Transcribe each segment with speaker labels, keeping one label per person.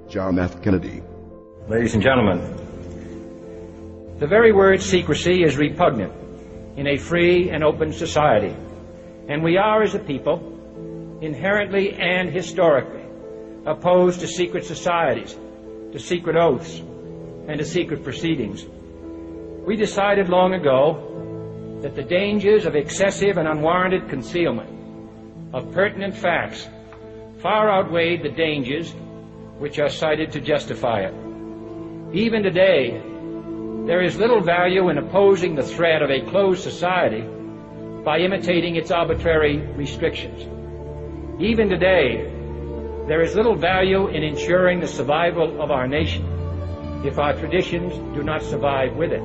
Speaker 1: John F. Kennedy.
Speaker 2: Ladies and gentlemen, the very word secrecy is repugnant in a free and open society, and we are, as a people, inherently and historically opposed to secret societies, to secret oaths, and to secret proceedings. We decided long ago that the dangers of excessive and unwarranted concealment of pertinent facts far outweighed the dangers which are cited to justify it. Even today, there is little value in opposing the threat of a closed society by imitating its arbitrary restrictions. Even today, there is little value in ensuring the survival of our nation if our traditions do not survive with it.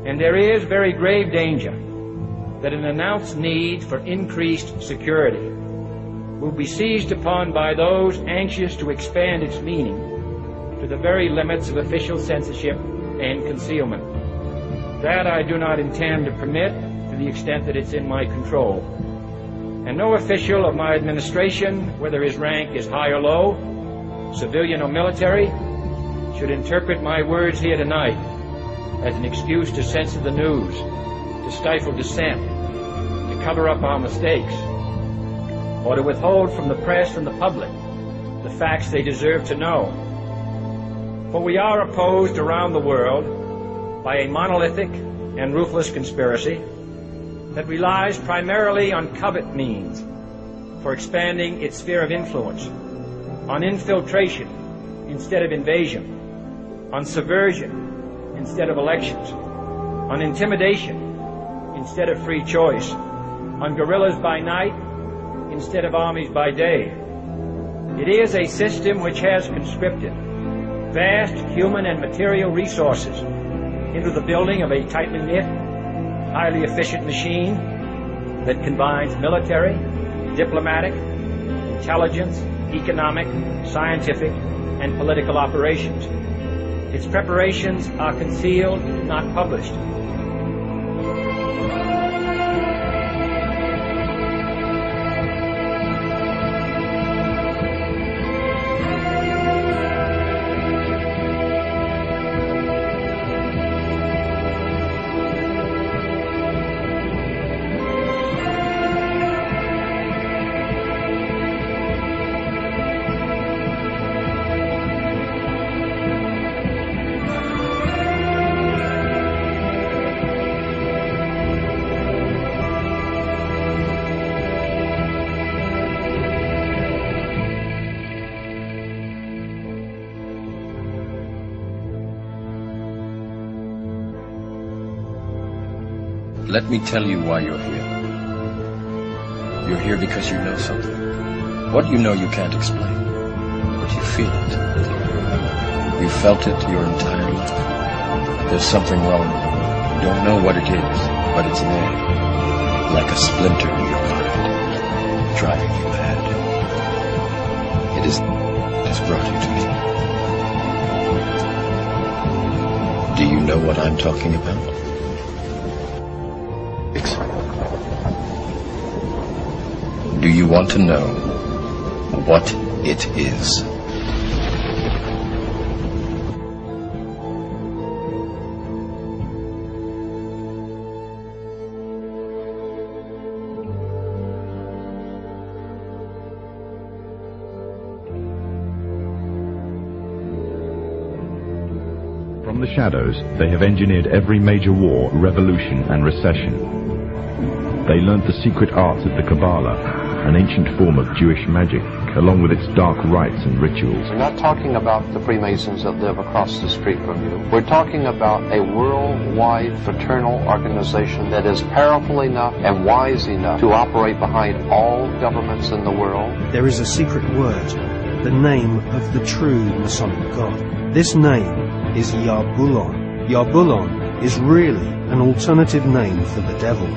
Speaker 2: And there is very grave danger that an announced need for increased security will be seized upon by those anxious to expand its meaning to the very limits of official censorship and concealment. That I do not intend to permit to the extent that it's in my control. And no official of my administration, whether his rank is high or low, civilian or military, should interpret my words here tonight as an excuse to censor the news, to stifle dissent, to cover up our mistakes, or to withhold from the press and the public the facts they deserve to know. For we are opposed around the world by a monolithic and ruthless conspiracy that relies primarily on covert means for expanding its sphere of influence, on infiltration instead of invasion, on subversion instead of elections, on intimidation instead of free choice, on guerrillas by night instead of armies by day. It is a system which has conscripted vast human and material resources into the building of a tightly knit, highly efficient machine that combines military, diplomatic, intelligence, economic, scientific, and political operations. Its preparations are concealed, not published.
Speaker 3: Let me tell you why you're here. You're here because you know something. What you know you can't explain, but you feel it. You felt it your entire life. There's something wrong with you. You don't know what it is, but it's there, like a splinter in your mind, driving you mad. It has brought you to me. Do you know what I'm talking about? Do you want to know what it is?
Speaker 4: From the shadows, they have engineered every major war, revolution, and recession. They learned the secret arts of the Kabbalah, an ancient form of Jewish magic, along with its dark rites and rituals.
Speaker 5: We're not talking about the Freemasons that live across the street from you. We're talking about a worldwide fraternal organization that is powerful enough and wise enough to operate behind all governments in the world.
Speaker 6: There is a secret word, the name of the true Masonic God. This name is Yarbulon. Yarbulon is really an alternative name for the devil.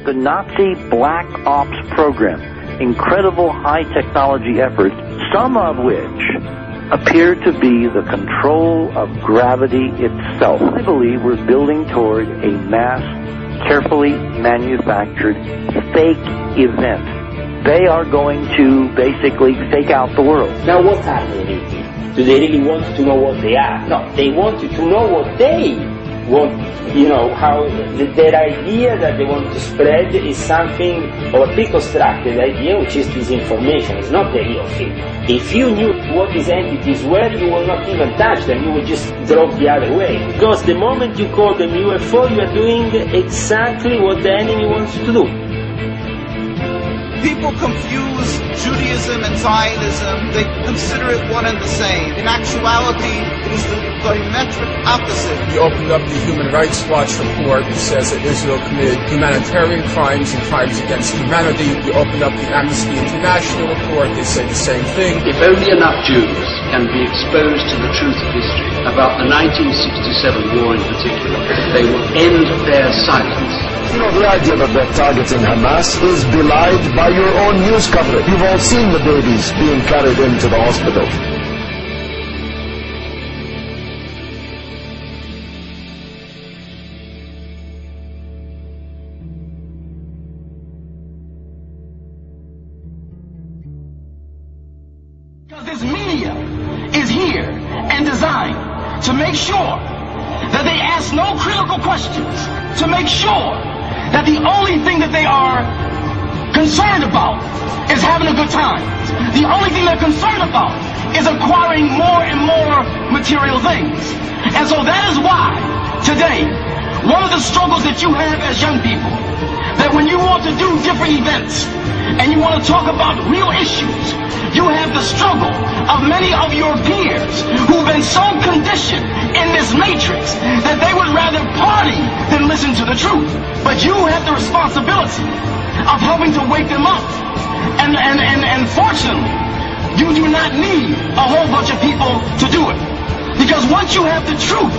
Speaker 7: The Nazi Black Ops program
Speaker 1: incredible high technology efforts, some of which appear to be the control of gravity itself. I believe we're building toward a mass, carefully manufactured fake event. They are going to basically fake out the world.
Speaker 7: Now what happened in Italy? Do they really want to know what they are? No, they want to know what they want, how their idea that they want to spread is something of a pre-constructed idea, which is disinformation. It's not the real thing. If you knew what these entities were, you will not even touch them. You will just drop the other way. Because the moment you call them UFO, you are doing exactly what the enemy wants you to do.
Speaker 8: People confuse Judaism and Zionism. They consider it one and the same. In actuality, it is the diametric opposite.
Speaker 9: You opened up the Human Rights Watch report that says that Israel committed humanitarian crimes and crimes against humanity. You opened up the Amnesty International report. They say the same thing.
Speaker 10: If only enough Jews can be exposed to the truth of history about the 1967 war in particular, they will end their silence.
Speaker 11: The idea that they're targeting Hamas is belied by your own news coverage. You've all seen the babies being carried into the hospital.
Speaker 12: Because this media is here and designed to make sure that they ask no critical questions, to make sure that the only thing that they are concerned about is having a good time. The only thing they're concerned about is acquiring more and more material things. And so that is why today, one of the struggles that you have as young people, that when you want to do different events and you want to talk about real issues, you have the struggle of many of your peers who've been so conditioned in this matrix that they would rather party than listen to the truth. But you have the responsibility of helping to wake them up. And fortunately, you do not need a whole bunch of people to do it. Because once you have the truth,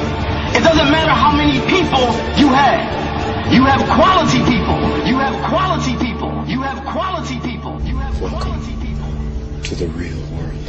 Speaker 12: it doesn't matter how many people you have. You have quality people. You have quality people. You have quality people. You have quality people.
Speaker 3: Welcome to the real world.